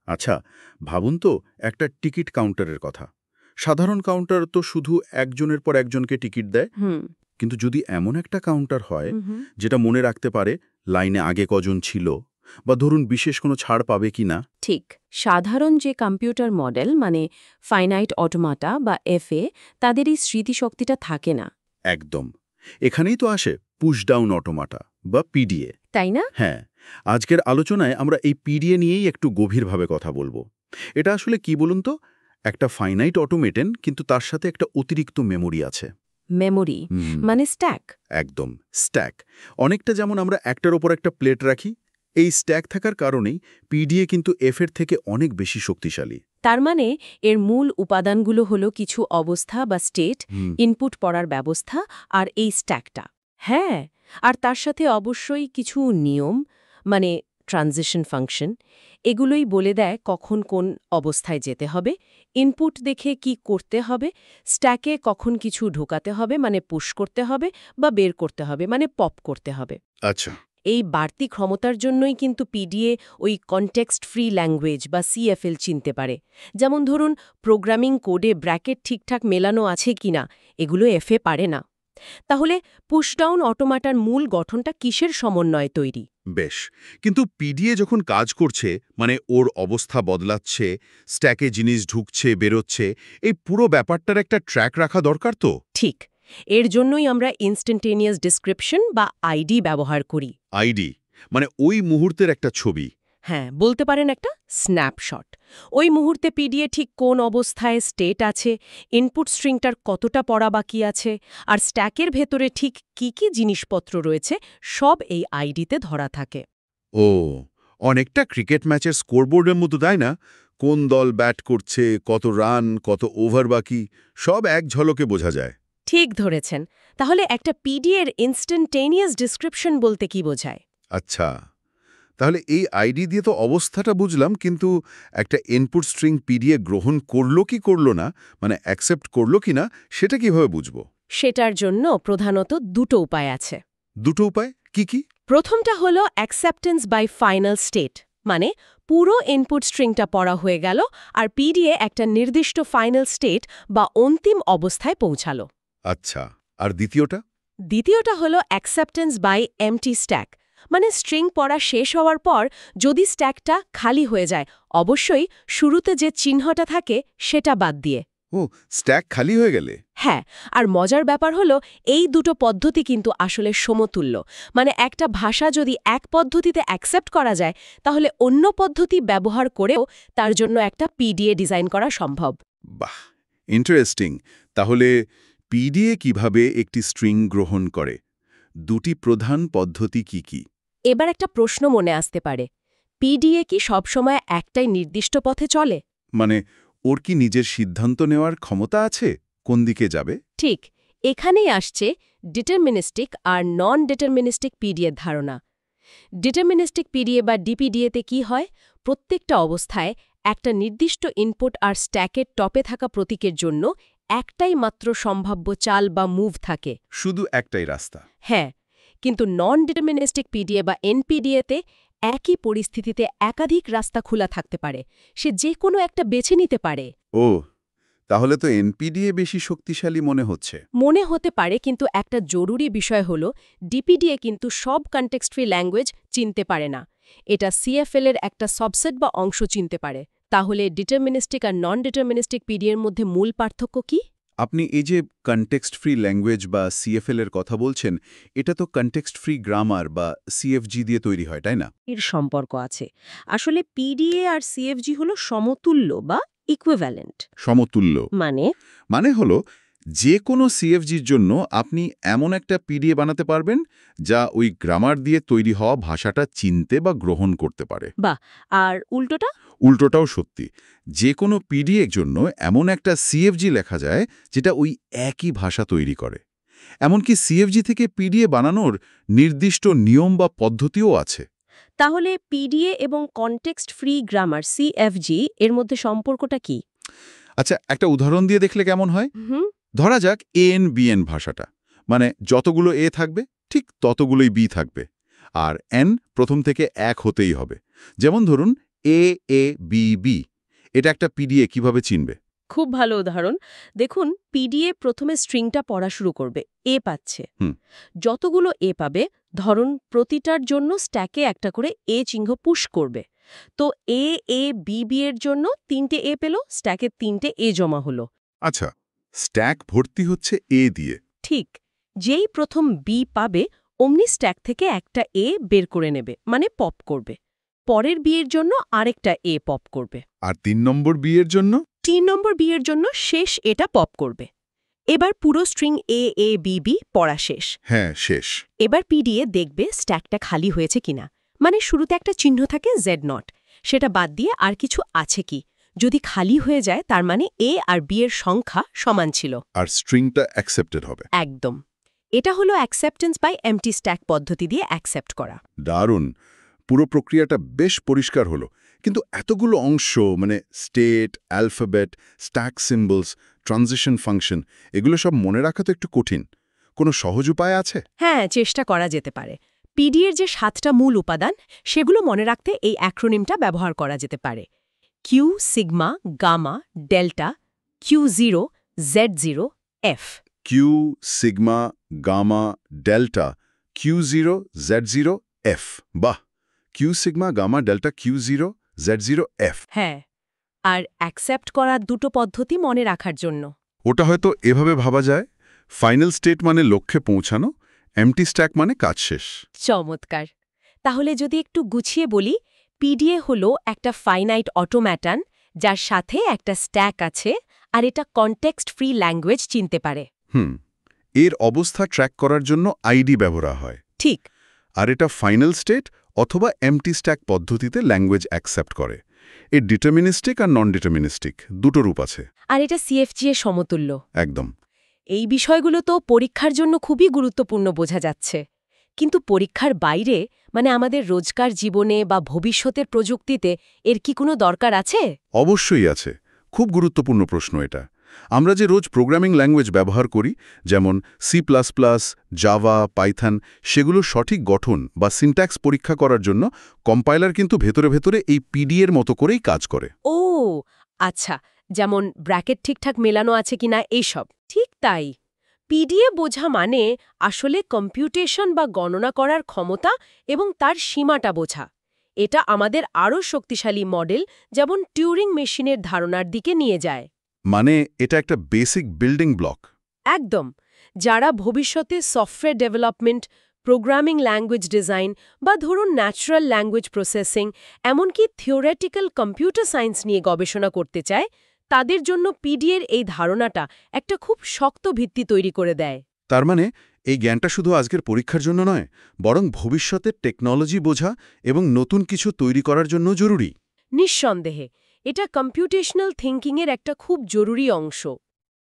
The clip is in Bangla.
আচ্ছা, ভাবুন তো একটা টিকিট কাউন্টারের কথা। সাধারণ কাউন্টার তো শুধু একজনের পর একজনকে টিকিট দেয়। হুম। কিন্তু যদি এমন একটা কাউন্টার হয় হুম। যেটা মনে রাখতে পারে লাইনে আগে কজন ছিল বা ধরুন বিশেষ কোনো ছাড় পাবে কিনা। ঠিক। সাধারণ যে কম্পিউটার মডেল মানে ফাইনাইট অটোমাটা বা এফএ, তাদের এই স্মৃতিশক্তিটা থাকে না। একদম। এখানেই তো আসে পুশ ডাউন অটোমাটা বা পিডিএ। তাই না? হ্যাঁ, আজকের আলোচনায় আমরা এই পিডিএ নিয়েই একটু গভীরভাবে কথা বলবো। এটা আসলে কি বলুন তো? একটা ফাইনাইট অটোমেটেন, কিন্তু তার সাথে একটা অতিরিক্ত মেমোরি আছে। মেমোরি হুম, মানে স্ট্যাক। একদম স্ট্যাক। অনেকটা যেমন আমরা একটার ওপর একটা প্লেট রাখি, এই স্ট্যাক থাকার কারণেই পিডিএ কিন্তু এফ এর থেকে অনেক বেশি শক্তিশালী। তার মানে এর মূল উপাদানগুলো হলো কিছু অবস্থা বা স্টেট, হুম, ইনপুট পড়ার ব্যবস্থা আর এই স্ট্যাকটা। হ্যাঁ, আর তার সাথে অবশ্যই কিছু নিয়ম মানে ট্রানজিশন ফাংশন, এগুলোই বলে দেয় কখন কোন অবস্থায় যেতে হবে, ইনপুট দেখে কি করতে হবে, স্ট্যাকে কখন কিছু ঢোকাতে হবে মানে পুশ করতে হবে বা বের করতে হবে মানে পপ করতে হবে। আচ্ছা। এই বাড়তি ক্ষমতার জন্যই কিন্তু পিডিএ ওই কনটেক্সট ফ্রি ল্যাঙ্গুয়েজ বা সিএফএল চিনতে পারে। যেমন ধরুন, প্রোগ্রামিং কোডে ব্র্যাকেট ঠিকঠাক মেলানো আছে কিনা এগুলো এফএ পারে না। তাহলে পুশডাউন অটোমাটার মূল গঠনটা কিসের সমন্বয়ে তৈরি? বেশ, কিন্তু পিডিএ যখন কাজ করছে, মানে ওর অবস্থা বদলাচ্ছে, স্ট্যাকে জিনিস ঢুকছে বেরোচ্ছে, এই পুরো ব্যাপারটার একটা ট্র্যাক রাখা দরকার তো। ঠিক। এর জন্যই আমরা ইনস্ট্যান্টেনিয়াস ডিসক্রিপশন বা আইডি ব্যবহার করি। আইডি মানে ওই মুহূর্তের একটা ছবি। হ্যাঁ, বলতে পারেন একটা স্ন্যাপশট। ওই মুহূর্তে পিডিএ ঠিক কোন অবস্থায় স্টেট আছে, ইনপুট স্ট্রিংটার কতটা পড়া বাকি আছে, আর স্ট্যাকের ভেতরে ঠিক কি কি জিনিসপত্র রয়েছে, সব এই আইডিতে ধরা থাকে। ও, অনেকটা ক্রিকেট ম্যাচের স্কোরবোর্ডের মতো, তাই না? কোন দল ব্যাট করছে, কত রান, কত ওভার বাকি, সব এক ঝলকে বোঝা যায়। ঠিক ধরেছেন। তাহলে একটা পিডিএর ইনস্ট্যান্টেনিয়াস ডিসক্রিপশন বলতে কি বোঝায়? আচ্ছা, তাহলে এই আইডি দিয়ে তো অবস্থাটা বুঝলাম, কিন্তু একটা ইনপুট স্ট্রিং পিডিএ গ্রহণ করলো কি করলো না, মানে অ্যাকসেপ্ট করলো কি না, সেটা কিভাবে বুঝবো? সেটার জন্য প্রধানত দুটো উপায় আছে। দুটো উপায় কি কি? প্রথমটা হলো অ্যাকসেপ্টেন্স বাই ফাইনাল স্টেট, মানে পুরো ইনপুট স্ট্রিংটা পড়া হয়ে গেল আর পিডিএ একটা নির্দিষ্ট ফাইনাল স্টেট বা অন্তিম অবস্থায় পৌঁছালো। আচ্ছা, আর দ্বিতীয়টা? দ্বিতীয়টা হলো অ্যাকসেপ্টেন্স বাই এমটি স্ট্যাক, মানে স্ট্রিং পড়া শেষ হওয়ার পর যদি স্ট্যাকটা খালি হয়ে যায়, অবশ্যই শুরুতে যে চিহ্নটা থাকে সেটা বাদ দিয়ে। ও, স্ট্যাক খালি হয়ে গেলে? হ্যাঁ, আর মজার ব্যাপার হলো এই দুটো পদ্ধতি কিন্তু আসলে সমতুল্য। মানে একটা ভাষা যদি এক পদ্ধতিতে অ্যাকসেপ্ট করা যায়, তাহলে অন্য পদ্ধতি ব্যবহার করেও তার জন্য একটা পিডিএ ডিজাইন করা সম্ভব। বাহ, ইন্টারেস্টিং। তাহলে পিডিএ কিভাবে একটি স্ট্রিং গ্রহণ করে? দুটি প্রধান পদ্ধতি কি কি? এবার একটা প্রশ্ন মনে আসতে পারে, পিডিএ কি সবসময় একটাই নির্দিষ্ট পথে চলে? মানে ওর কি নিজের সিদ্ধান্ত নেওয়ার ক্ষমতা আছে কোন দিকে যাবে? ঠিক, এখানেই আসছে ডিটারমিনিস্টিক আর নন ডিটারমিনিস্টিক পিডিএর ধারণা। ডিটারমিনিস্টিক পিডিএ বা ডিপিডিএতে কি হয়, প্রত্যেকটা অবস্থায় একটা নির্দিষ্ট ইনপুট আর স্ট্যাকের টপে থাকা প্রতীকের জন্য একটাই মাত্র সম্ভাব্য চাল বা মুভ থাকে। শুধু একটাই রাস্তা? হ্যাঁ, কিন্তু নন ডিটারমিনিস্টিক পিডিএ বা এনপিডিএতে একই পরিস্থিতিতে একাধিক রাস্তা খোলা থাকতে পারে, সে যে কোনো একটা বেছে নিতে পারে। ও, তাহলে তো এনপিডিএ বেশি শক্তিশালী মনে হচ্ছে। মনে হতে পারে, কিন্তু একটা জরুরি বিষয় হলো ডিপিডিএ কিন্তু সব কনটেক্সট ফ্রি ল্যাঙ্গুয়েজ চিনতে পারে না। এটা সিএফএল এর একটা সাবসেট বা অংশ চিনতে পারে। তাহলে ডিটারমিনিস্টিক আর নন ডিটারমিনিস্টিক পিডিএর মধ্যে মূল পার্থক্য কি? আপনি এই যে কনটেক্সট ফ্রি ল্যাঙ্গুয়েজ বা সিএফএল এর কথা বলছেন, এটা তো কনটেক্সট ফ্রি গ্রামার বা সিএফজি দিয়ে তৈরি হয়, তাই না? এর সম্পর্ক আছে। আসলে পিডিএ আর সিএফজি হলো সমতুল্য বা ইকুইভ্যালেন্ট। সমতুল্য মানে মানে হলো যে কোনো সিএফজির জন্য আপনি এমন একটা পিডিএ বানাতে পারবেন যা ওই গ্রামার দিয়ে তৈরি হওয়া ভাষাটা চিনতে বা গ্রহণ করতে পারে। বা আর উল্টোটা? উল্টোটাও সত্যি, যে কোনো পিডিএর জন্য এমন একটা সিএফজি লেখা যায় যেটা ওই একই ভাষা তৈরি করে। এমনকি সিএফজি থেকে পিডিএ বানানোর নির্দিষ্ট নিয়ম বা পদ্ধতিও আছে। তাহলে পিডিএ এবং কনটেক্সট ফ্রি গ্রামার সিএফজি এর মধ্যে সম্পর্কটা কি? আচ্ছা, একটা উদাহরণ দিয়ে দেখলে কেমন হয়? হুম। ধরা যাক এন বিএন ভাষাটা, মানে যতগুলো এ থাকবে ঠিক ততগুলোই বি থাকবে, আর এন প্রথম থেকে এক হতেই হবে। যেমন ধরুন AABB, এটা একটা পিডিএ কিভাবে চিনবে? খুব ভালো উদাহরণ। দেখুন, পিডিএ প্রথমে স্ট্রিংটা পড়া শুরু করবে, এ পাচ্ছে। হুম। যতগুলো এ পাবে, ধরুন প্রতিটার জন্য স্ট্যাকে একটা করে এ চিহ্ন পুশ করবে। তো AABB এর জন্য 3টে এ পেল, স্ট্যাকে 3টে এ জমা হলো। আচ্ছা, স্ট্যাক ভর্তি হচ্ছে এ দিয়ে। ঠিক, যেই প্রথম বি পাবে অমনি স্ট্যাক থেকে একটা এ বের করে নেবে, মানে পপ করবে। পরের বি এর জন্য আরেকটা এ পপ করবে। আর 3 নম্বর বি এর জন্য? 3 নম্বর বি এর জন্য শেষ এটা পপ করবে। এবার পুরো স্ট্রিং AABB পড়া শেষ। হ্যাঁ, শেষ। এবার পিডিএ দেখবে স্ট্যাকটা খালি হয়েছে কিনা, মানে শুরুতে একটা চিহ্ন থাকে Z0, সেটা বাদ দিয়ে আর কিছু আছে কি। যদি খালি হয়ে যায় তার মানে এ আর বি এর সংখ্যা সমান ছিল। আর স্ট্রিংটা অ্যাকসেপ্টেড হবে। একদম। এটা হলো অ্যাকসেপ্টেন্স বাই এমটি স্ট্যাক পদ্ধতি দিয়ে অ্যাকসেপ্ট করা। দারুণ। পুরো প্রক্রিয়াটা বেশ পরিষ্কার হলো। কিন্তু এতগুলো অংশ, মানে state, alphabet, stack symbols, transition function, এগুলো সব মনে রাখা তো একটু কঠিন। কোনো সহজ উপায় আছে? হ্যাঁ, চেষ্টা করা যেতে পারে। পিডিএর যে 7টা মূল উপাদান, সেগুলো মনে রাখতে এই অ্যাক্রোনিমটা ব্যবহার করা যেতে পারে: Q, sigma, gamma, delta, Q0, Z0, F। Q, sigma, gamma, delta, Q0, Z0, F। বাহ! Q, sigma, gamma, delta, Q0, Z0, F। হ্যাঁ, আর অ্যাকসেপ্ট করার দুটো পদ্ধতি মনে রাখার জন্য। ওটা হয়তো এভাবে ভাবা যায়, ফাইনাল স্টেট মানে লক্ষ্যে পৌঁছানো, এমটি স্ট্যাক মানে কাজ শেষ। চমৎকার। তাহলে যদি একটু গুছিয়ে বলি, পিডিএ হলো একটা ফাইনাইট অটোম্যাটন যার সাথে একটা স্ট্যাক আছে, আর এটা কনটেক্সট ফ্রি ল্যাঙ্গুয়েজ চিনতে পারে। এর অবস্থা ট্র্যাক করার জন্য আইডি ব্যবহার হয়। ঠিক। আর এটা ফাইনাল স্টেট অথবা এমটি স্ট্যাক পদ্ধতিতে ল্যাঙ্গুয়েজ অ্যাকসেপ্ট করে। এর ডিটারমিনিস্টিক আর নন ডিটারমিনিস্টিক দুটো রূপ আছে। আর এটা সিএফজি এর সমতুল্য। একদম। এই বিষয়গুলো তো পরীক্ষার জন্য খুবই গুরুত্বপূর্ণ বোঝা যাচ্ছে। কিন্তু পরীক্ষার বাইরে, মানে আমাদের রোজকার জীবনে বা ভবিষ্যতের প্রযুক্তিতে এর কি কোনো দরকার আছে? অবশ্যই আছে। খুব গুরুত্বপূর্ণ প্রশ্ন এটা। আমরা যে রোজ প্রোগ্রামিং ল্যাঙ্গুয়েজ ব্যবহার করি, যেমন C++, জাভা, পাইথন, সেগুলোর সঠিক গঠন বা সিনট্যাক্স পরীক্ষা করার জন্য কম্পাইলার কিন্তু ভেতরে ভেতরে এই পিডিএর মতো করেই কাজ করে। ও আচ্ছা, যেমন ব্র্যাকেট ঠিকঠাক মেলানো আছে কিনা এইসব। ঠিক তাই। পিডিএ বোঝা মানে আসলে কম্পিউটেশন বা গণনা করার ক্ষমতা এবং তার সীমাটা বোঝা। এটা আমাদের আরও শক্তিশালী মডেল, যেমন টিউরিং মেশিনের ধারণার দিকে নিয়ে যায়। মানে এটা একটা বেসিক বিল্ডিং ব্লক। একদম। যারা ভবিষ্যতে software development, programming language design বা ধরুন ন্যাচারাল ল্যাঙ্গুয়েজ প্রসেসিং, এমনকি থিওরেটিক্যাল কম্পিউটার সায়েন্স নিয়ে গবেষণা করতে চায়, তাদের জন্য পিডিএর এই ধারণাটা একটা খুব শক্ত ভিত্তি তৈরি করে দেয়। তার মানে এই জ্ঞানটা শুধু আজকের পরীক্ষার জন্য নয়, বরং ভবিষ্যতের টেকনোলজি বোঝা এবং নতুন কিছু তৈরি করার জন্য জরুরি। নিঃসন্দেহে এটা কম্পিউটেশনাল থিঙ্কিংয়ের একটা খুব জরুরি অংশ।